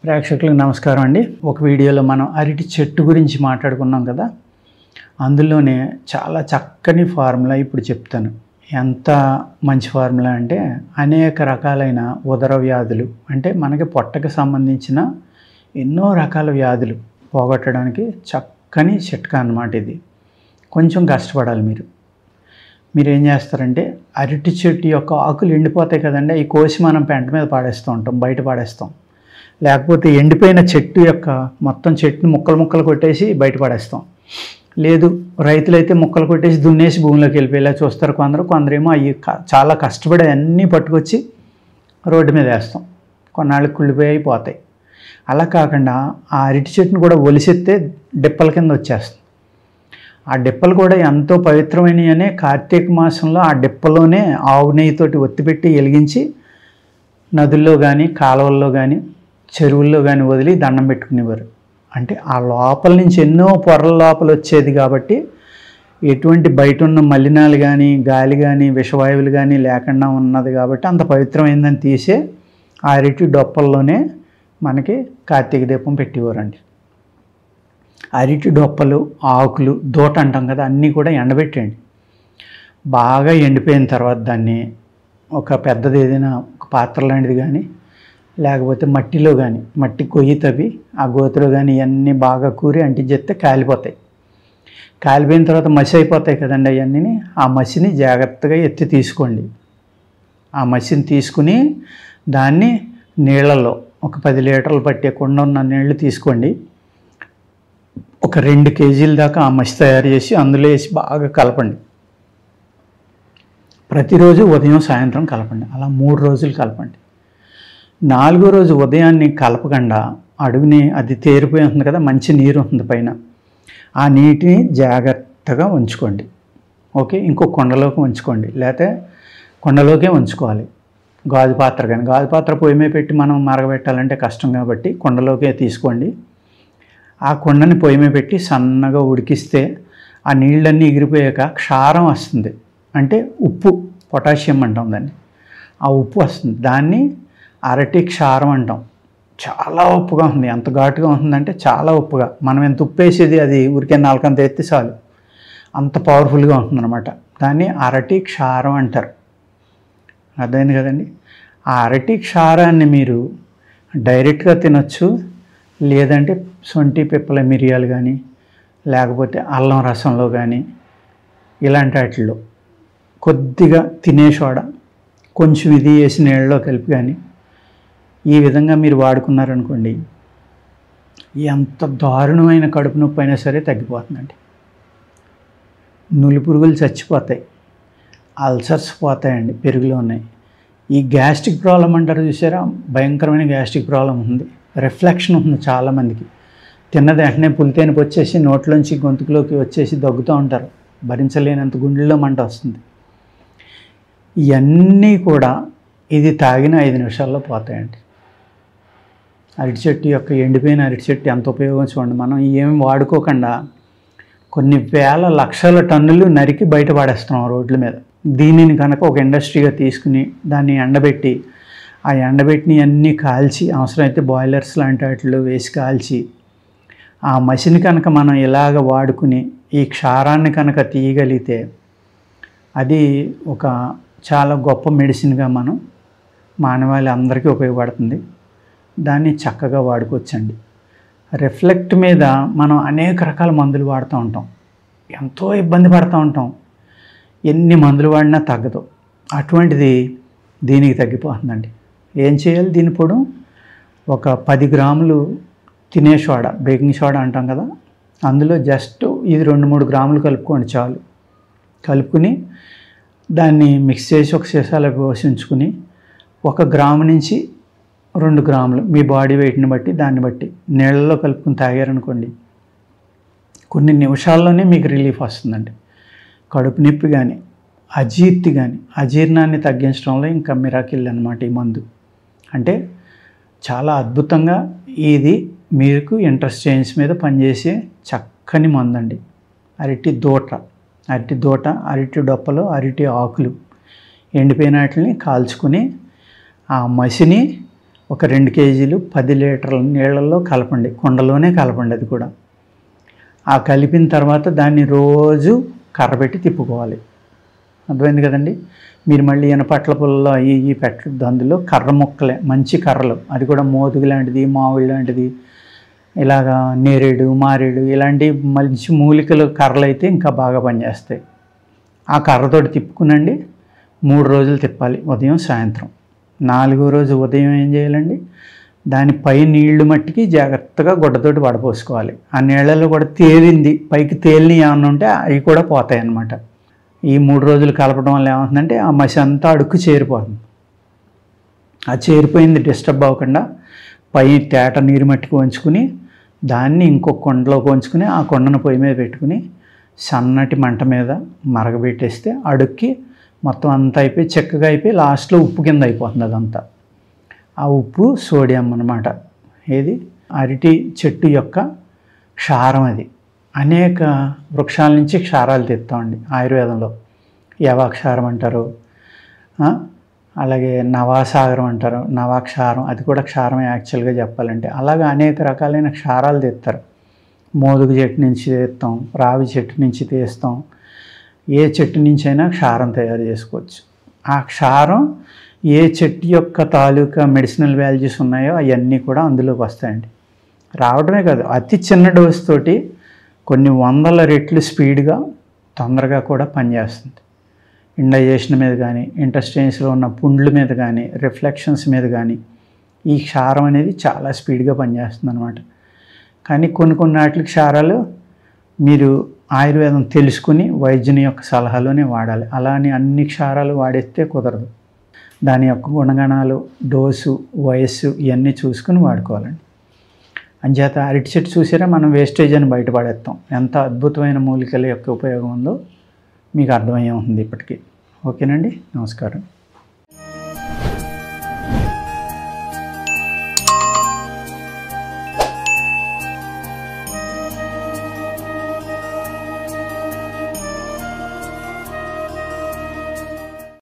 ప్రేక్షకులకు నమస్కారం అండి. ఒక వీడియోలో మనం అరటి చెట్టు గురించి మాట్లాడుకున్నాం కదా, అందులోనే చాలా చక్కని ఫార్ములా ఇప్పుడు చెప్తాను. ఎంత మంచి ఫార్ములా అంటే అనేక రకాలైన ఉదర వ్యాధులు, అంటే మనకి పొట్టకి సంబంధించిన ఎన్నో రకాల వ్యాధులు పోగొట్టడానికి చక్కని చిట్కా అన్నమాట. ఇది కొంచెం కష్టపడాలి. మీరు ఏం చేస్తారంటే, అరటి చెట్టు యొక్క ఆకులు ఎండిపోతాయి కదండి, అవి కోసి మనం పెంట మీద పాడేస్తూ ఉంటాం, బయట పాడేస్తాం. లేకపోతే ఎండిపోయిన చెట్టు యొక్క మొత్తం చెట్టుని ముక్కలు కొట్టేసి బయట పడేస్తాం. లేదు, రైతులైతే ముక్కలు కొట్టేసి దున్నేసి భూమిలోకి వెళ్ళిపోయేలా చూస్తారు. కొందరేమో అవి చాలా కష్టపడి అన్నీ పట్టుకొచ్చి రోడ్డు మీద వేస్తాం, కొన్నాళ్ళకి కుళ్ళిపోయి పోతాయి. అలా కాకుండా ఆ అరటి చెట్టును కూడా ఒలిసెత్తే డిప్పల కింద వచ్చేస్తుంది. ఆ డిప్పలు కూడా ఎంతో పవిత్రమైనవి అనే కార్తీక మాసంలో ఆ డిప్పలోనే ఆవు నెయ్యితోటి ఒత్తిపెట్టి వెలిగించి నదుల్లో కానీ కాలువల్లో కానీ చెరువుల్లో కానీ వదిలి దండం పెట్టుకునేవారు. అంటే ఆ లోపల నుంచి ఎన్నో పొరల లోపల వచ్చేది కాబట్టి ఎటువంటి బయట ఉన్న మలినాలు కానీ గాలి కానీ విషవాయువులు కానీ లేకుండా ఉన్నది కాబట్టి అంత పవిత్రమైందని తీసే ఆ అరటి డొప్పల్లోనే మనకి కార్తీక దీపం పెట్టేవారండి. అరటి డొప్పలు, ఆకులు, దూట అంటాం కదా, అన్నీ కూడా ఎండబెట్టండి. బాగా ఎండిపోయిన తర్వాత దాన్ని ఒక పెద్దది ఏదైనా ఒక పాత్ర లాంటిది కానీ లేకపోతే మట్టిలో కానీ, మట్టి కొయ్యి తవ్వి ఆ గోతులో కానీ ఇవన్నీ బాగా కూరి అంటించేస్తే కాలిపోతాయి. కాలిపోయిన తర్వాత మసి అయిపోతాయి కదండి అవన్నీ. ఆ మసిని జాగ్రత్తగా ఎత్తి తీసుకోండి. ఆ మసిని తీసుకుని దాన్ని నీళ్ళల్లో ఒక 10 లీటర్లు పట్టే కుండ ఉన్న నీళ్లు తీసుకోండి. ఒక 2 కేజీల దాకా ఆ మసి తయారు చేసి అందులో వేసి బాగా కలపండి. ప్రతిరోజు ఉదయం సాయంత్రం కలపండి. అలా 3 రోజులు కలపండి. 4వ రోజు ఉదయాన్ని కలపకుండా అడుగుని అది తేరిపోయి ఉంటుంది కదా, మంచి నీరు ఉంటుంది పైన, ఆ నీటిని జాగ్రత్తగా ఉంచుకోండి. ఓకే, ఇంకో కుండలోకి ఉంచుకోండి, లేకపోతే కుండలోకే ఉంచుకోవాలి. గాజు పాత్ర కానీ, గాజు పాత్ర పొయ్యి మీద పెట్టి మనం మరగబెట్టాలంటే కష్టం కాబట్టి కుండలోకే తీసుకోండి. ఆ కుండని పొయ్యి మీద పెట్టి సన్నగా ఉడికిస్తే ఆ నీళ్ళన్నీ ఎగిరిపోయాక క్షారం వస్తుంది, అంటే ఉప్పు, పొటాషియం అంటాం దాన్ని. ఆ ఉప్పు వస్తుంది, దాన్ని అరటి క్షారం అంటాం. చాలా ఉప్పుగా ఉంది. ఎంత ఘాటుగా ఉంటుందంటే చాలా ఉప్పుగా, మనం ఎంత ఉప్పు వేసేది అది ఊరికే నాలుకంత ఎత్తి చాలు, అంత పవర్ఫుల్గా ఉంటుందన్నమాట. దాన్ని అరటి క్షారం అంటారు. అర్థమైంది కదండి. ఆ అరటి క్షారాన్ని మీరు డైరెక్ట్గా తినొచ్చు, లేదంటే సొంటి పిప్పల మిరియాలు కానీ లేకపోతే అల్లం రసంలో కానీ ఇలాంటి వాటిల్లో కొద్దిగా తినే సోడా కొంచెం ఇది వేసి నీళ్ళలో కలిపి కానీ ఈ విధంగా మీరు వాడుకున్నారనుకోండి, ఎంత దారుణమైన కడుపు నొప్పి అయినా సరే తగ్గిపోతుందండి. నులి పురుగులు చచ్చిపోతాయి, అల్సర్స్ పోతాయండి, పెరుగులో ఉన్నాయి. ఈ గ్యాస్ట్రిక్ ప్రాబ్లం అంటారు చూసారా, భయంకరమైన గ్యాస్ట్రిక్ ప్రాబ్లం ఉంది. రిఫ్లెక్షన్ ఉంటుంది చాలామందికి. తిన్నది వెంటనే పులితేనపు వచ్చేసి నోట్లోంచి గొంతుకులోకి వచ్చేసి దగ్గుతూ ఉంటారు, భరించలేనంత గుండెల్లో మంట వస్తుంది. ఇవన్నీ కూడా ఇది తాగిన 5 నిమిషాల్లో పోతాయండి. అరటి చెట్టు యొక్క ఎండిపోయిన అరటి చెట్టు ఎంత ఉపయోగం చూడండి. మనం ఏమి వాడుకోకుండా కొన్ని వేల లక్షల టన్నులు నరికి బయట పడేస్తున్నాం రోడ్ల మీద. దీనిని కనుక ఒక ఇండస్ట్రీగా తీసుకుని దాన్ని ఎండబెట్టి ఆ ఎండబెట్టిని అన్నీ కాల్చి, అవసరమైతే బాయిలర్స్ లాంటి వాటిలో వేసి కాల్చి ఆ మసిని కనుక మనం ఇలాగ వాడుకుని ఈ క్షారాన్ని కనుక తీయగలిగితే అది ఒక చాలా గొప్ప మెడిసిన్గా మనం మానవాళి అందరికీ ఉపయోగపడుతుంది. దాన్ని చక్కగా వాడుకోవచ్చండి. రిఫ్లెక్ట్ మీద మనం అనేక రకాల మందులు వాడుతూ ఉంటాం, ఎంతో ఇబ్బంది పడుతూ ఉంటాం, ఎన్ని మందులు వాడినా తగ్గదు. అటువంటిది దీనికి తగ్గిపోతుందండి. ఏం చేయాలి, దీని పొడు ఒక 10 గ్రాములు తినే సోడా, బేకింగ్ సోడా అంటాం కదా, అందులో జస్ట్ ఇది 2-3 గ్రాములు కలుపుకోండి చాలు. కలుపుకుని దాన్ని మిక్స్ చేసి ఒక సీసాలో పోసి ఉంచుకుని 1 గ్రాము నుంచి 2 గ్రాములు మీ బాడీ వెయిట్ని బట్టి దాన్ని బట్టి నీళ్ళలో కలుపుకుని తాగారనుకోండి, కొన్ని నిమిషాల్లోనే మీకు రిలీఫ్ వస్తుందండి. కడుపు నొప్పి కానీ అజీర్తి కానీ, అజీర్ణాన్ని తగ్గించడంలో ఇంకా మిరాకిల్ అన్నమాట ఈ మందు. అంటే చాలా అద్భుతంగా ఇది మీకు ఇంటెస్టైన్స్ మీద పనిచేసే చక్కని మందు అండి. అరటి దూట, అరటి డొప్పలు, అరటి ఆకులు ఎండిపోయిన వాటిని కాల్చుకుని ఆ మసిని ఒక 2 కేజీలు 10 లీటర్ల నీళ్ళల్లో కలపండి, కుండలోనే కలపండి. అది కూడా ఆ కలిపిన తర్వాత దాన్ని రోజు కర్రబెట్టి తిప్పుకోవాలి. అర్థమైంది కదండి. మీరు మళ్ళీ ఇనపట్ల పుల్లలో అవి పెట్టద్దు. అందులో కర్ర ముక్కలే, మంచి కర్రలు, అది కూడా మోదుగు లాంటిది, మామిడి లాంటిది, ఇలాగా నేరేడు, మారేడు ఇలాంటి మంచి మూలికలు కర్రలు అయితే ఇంకా బాగా పనిచేస్తాయి. ఆ కర్రతోటి తిప్పుకునండి. 3 రోజులు తిప్పాలి, ఉదయం సాయంత్రం. 4వ రోజు ఉదయం ఏం చేయాలండి, దానిపై నీళ్లు మట్టికి జాగ్రత్తగా గుడ్డతోటి వడపోసుకోవాలి. ఆ నీళ్ళలో కూడా తేలింది, పైకి తేలిని ఏమన్నా ఉంటే అవి కూడా పోతాయి అన్నమాట. ఈ 3 రోజులు కలపడం వల్ల ఏమవుతుందంటే ఆ మసి అంతా అడుక్కు చేరిపోతుంది. ఆ చేరిపోయింది డిస్టర్బ్ అవ్వకుండా పై తేట నీరు మట్టికి వంచుకుని దాన్ని ఇంకొక కుండలోకి వంచుకుని ఆ కుండను పొయ్యి మీద పెట్టుకుని సన్నటి మంట మీద మరగబెట్టేస్తే అడుక్కి మొత్తం అంతా అయిపోయి చక్కగా అయిపోయి లాస్ట్లో ఉప్పు కింద అయిపోతుంది అదంతా. ఆ ఉప్పు సోడియం అన్నమాట. ఏది అరటి చెట్టు యొక్క క్షారం. అది అనేక వృక్షాల నుంచి క్షారాలు తెస్తామండి ఆయుర్వేదంలో. యవాక్షారం అంటారు, అలాగే నవాసాగరం అంటారు, నవాక్షారం, అది కూడా క్షారమే యాక్చువల్గా చెప్పాలంటే. అలాగే అనేక రకాలైన క్షారాలు తెస్తారు. మోదుగు చెట్టు నుంచి తీస్తాం, రావి చెట్టు నుంచి తీస్తాం, ఏ చెట్టు నుంచి అయినా క్షారం తయారు చేసుకోవచ్చు. ఆ క్షారం ఏ చెట్టు యొక్క తాలూకా మెడిసినల్ వాల్యూస్ ఉన్నాయో అవన్నీ కూడా అందులోకి వస్తాయండి. రావడమే కాదు, అతి చిన్న డోస్ తోటి కొన్ని 100 రెట్లు స్పీడ్గా తొందరగా కూడా పనిచేస్తుంది. ఇండైజేషన్ మీద కానీ, ఇంటెస్టైన్స్లో ఉన్న పుండ్ల మీద కానీ, రిఫ్లెక్షన్స్ మీద కానీ ఈ క్షారం అనేది చాలా స్పీడ్గా పనిచేస్తుంది అనమాట. కానీ కొన్ని వాటికి క్షారాలు మీరు ఆయుర్వేదం తెలుసుకుని వైద్యుని యొక్క సలహాలోనే వాడాలి. అలా అని అన్ని క్షారాలు వాడేస్తే కుదరదు. దాని యొక్క గుణగణాలు, డోసు, వయస్సు ఇవన్నీ చూసుకుని వాడుకోవాలండి. అంచేత అరటి చెట్టు చూసారా, మనం వేస్టేజ్ అని బయటపడేస్తాం. ఎంత అద్భుతమైన మూలికల యొక్క ఉపయోగం ఉందో మీకు అర్థమయ్యే ఉంటుంది ఇప్పటికీ. ఓకేనండి, నమస్కారం.